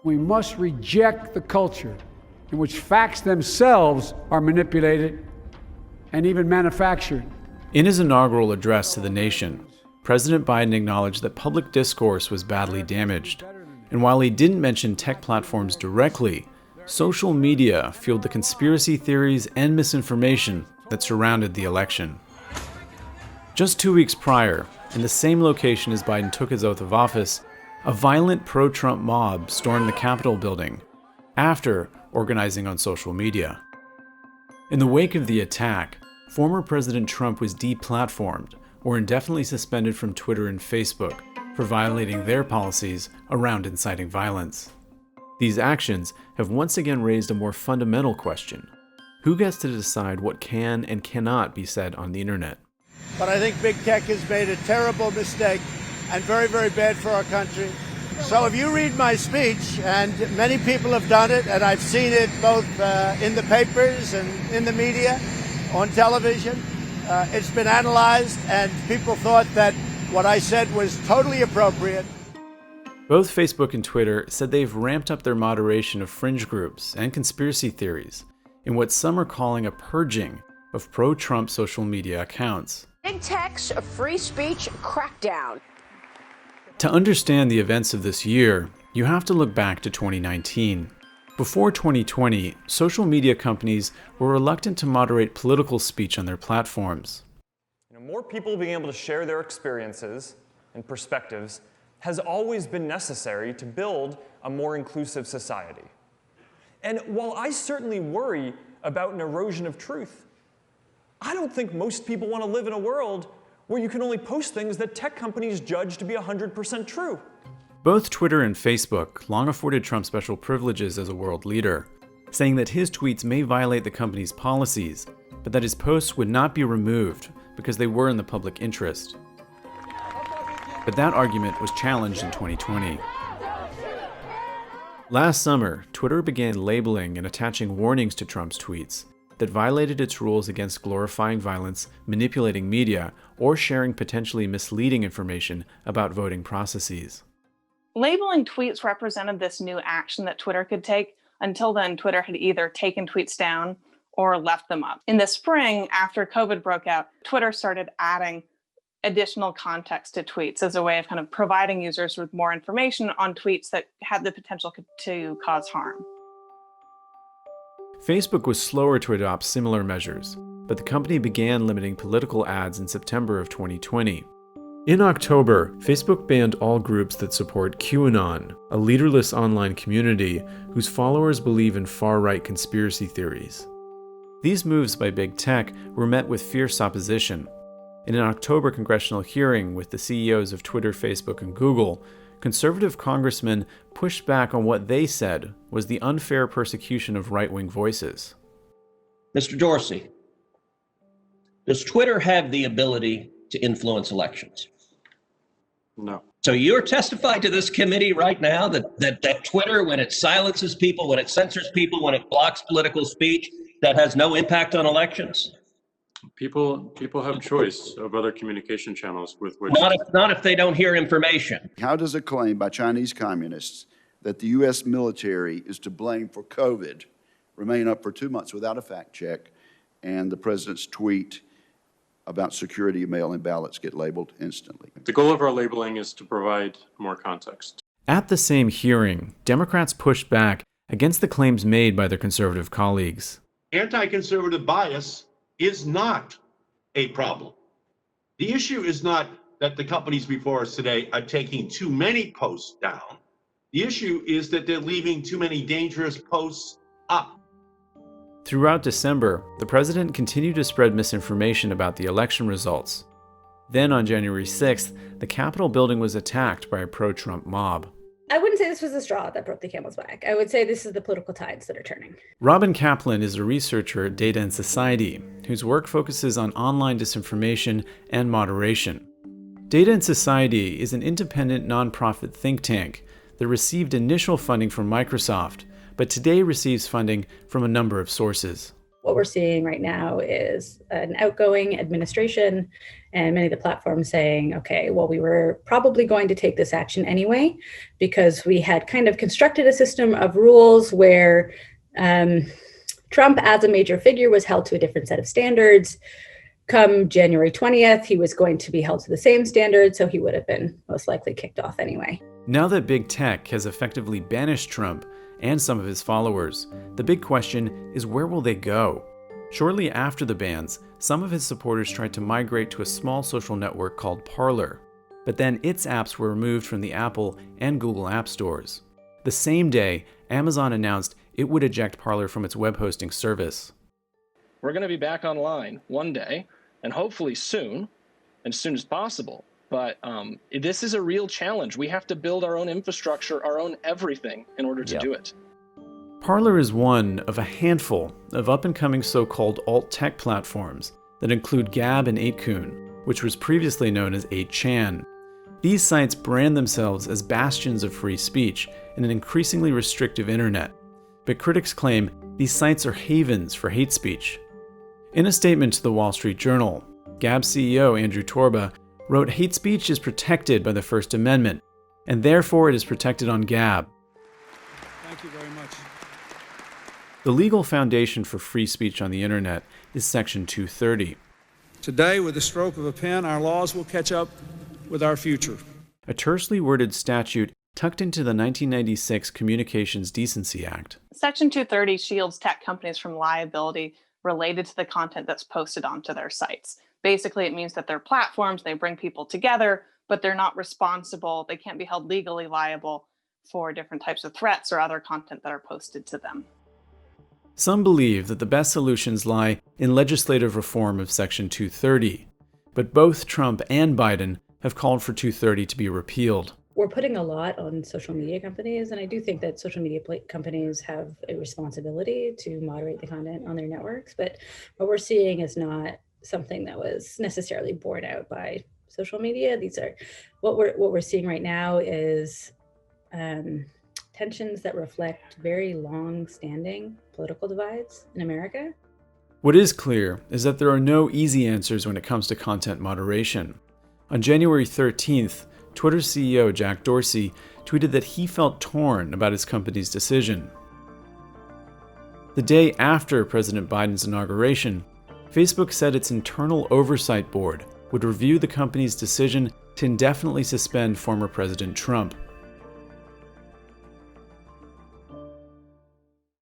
We must reject the culture in which facts themselves are manipulated and even manufactured. In his inaugural address to the nation, President Biden acknowledged that public discourse was badly damaged. And while he didn't mention tech platforms directly, social media fueled the conspiracy theories and misinformation that surrounded the election. Just 2 weeks prior, in the same location as Biden took his oath of office, a violent pro-Trump mob stormed the Capitol building after organizing on social media. In the wake of the attack, former President Trump was deplatformed or indefinitely suspended from Twitter and Facebook for violating their policies around inciting violence. These actions have once again raised a more fundamental question. Who gets to decide what can and cannot be said on the internet? But I think big tech has made a terrible mistake and very, very bad for our country. So if you read my speech, and many people have done it, and I've seen it both in the papers and in the media, on television, it's been analyzed, and people thought that what I said was totally appropriate. Both Facebook and Twitter said they've ramped up their moderation of fringe groups and conspiracy theories in what some are calling a purging of pro-Trump social media accounts. Big tech's a free speech crackdown. To understand the events of this year, you have to look back to 2019. Before 2020, social media companies were reluctant to moderate political speech on their platforms. More people being able to share their experiences and perspectives has always been necessary to build a more inclusive society. And while I certainly worry about an erosion of truth, I don't think most people want to live in a world where you can only post things that tech companies judge to be 100% true. Both Twitter and Facebook long afforded Trump special privileges as a world leader, saying that his tweets may violate the company's policies, but that his posts would not be removed because they were in the public interest. But that argument was challenged in 2020. Last summer, Twitter began labeling and attaching warnings to Trump's tweets that violated its rules against glorifying violence, manipulating media, or sharing potentially misleading information about voting processes. Labeling tweets represented this new action that Twitter could take. Until then, Twitter had either taken tweets down or left them up. In the spring, after COVID broke out, Twitter started adding additional context to tweets as a way of kind of providing users with more information on tweets that had the potential to cause harm. Facebook was slower to adopt similar measures, but the company began limiting political ads in September of 2020. In October, Facebook banned all groups that support QAnon, a leaderless online community whose followers believe in far-right conspiracy theories. These moves by big tech were met with fierce opposition. In an October congressional hearing with the CEOs of Twitter, Facebook, and Google, conservative congressmen pushed back on what they said was the unfair persecution of right-wing voices. Mr. Dorsey, does Twitter have the ability to influence elections? No. So you're testifying to this committee right now that Twitter, when it silences people, when it censors people, when it blocks political speech, that has no impact on elections? People have choice of other communication channels with which... Not if they don't hear information. How does a claim by Chinese communists that the U.S. military is to blame for COVID remain up for 2 months without a fact check, and the president's tweet about security of mail-in ballots get labeled instantly? The goal of our labeling is to provide more context. At the same hearing, Democrats pushed back against the claims made by their conservative colleagues. Anti-conservative bias is not a problem. The issue is not that the companies before us today are taking too many posts down. The issue is that they're leaving too many dangerous posts up. Throughout December, the president continued to spread misinformation about the election results. Then on January 6th, the Capitol building was attacked by a pro-Trump mob. I wouldn't say this was the straw that broke the camel's back. I would say this is the political tides that are turning. Robin Kaplan is a researcher at Data and Society, whose work focuses on online disinformation and moderation. Data and Society is an independent nonprofit think tank that received initial funding from Microsoft, but today receives funding from a number of sources. What we're seeing right now is an outgoing administration and many of the platforms saying, okay, well, we were probably going to take this action anyway, because we had kind of constructed a system of rules where Trump, as a major figure, was held to a different set of standards. Come January 20th, he was going to be held to the same standards, so he would have been most likely kicked off anyway. Now that big tech has effectively banished Trump and some of his followers, the big question is, where will they go? Shortly after the bans, some of his supporters tried to migrate to a small social network called Parler, but then its apps were removed from the Apple and Google app stores. The same day, Amazon announced it would eject Parler from its web hosting service. We're going to be back online one day, and hopefully soon, as soon as possible. But this is a real challenge. We have to build our own infrastructure, our own everything in order to do it. Parler is one of a handful of up-and-coming so-called alt-tech platforms that include Gab and 8kun, which was previously known as 8chan. These sites brand themselves as bastions of free speech in an increasingly restrictive internet, but critics claim these sites are havens for hate speech. In a statement to the Wall Street Journal, Gab CEO Andrew Torba wrote, "Hate speech is protected by the First Amendment, and therefore it is protected on Gab." Thank you very much. The legal foundation for free speech on the internet is Section 230. Today, with the stroke of a pen, our laws will catch up with our future. A tersely worded statute tucked into the 1996 Communications Decency Act. Section 230 shields tech companies from liability related to the content that's posted onto their sites. Basically, it means that they're platforms, they bring people together, but they're not responsible. They can't be held legally liable for different types of threats or other content that are posted to them. Some believe that the best solutions lie in legislative reform of Section 230, but both Trump and Biden have called for 230 to be repealed. We're putting a lot on social media companies, and I do think that social media companies have a responsibility to moderate the content on their networks, but what we're seeing is not something that was necessarily borne out by social media. These are what we're seeing right now is tensions that reflect very long-standing political divides in America. What is clear is that there are no easy answers when it comes to content moderation. On January 13th, Twitter CEO Jack Dorsey tweeted that he felt torn about his company's decision. The day after President Biden's inauguration, Facebook said its internal oversight board would review the company's decision to indefinitely suspend former President Trump.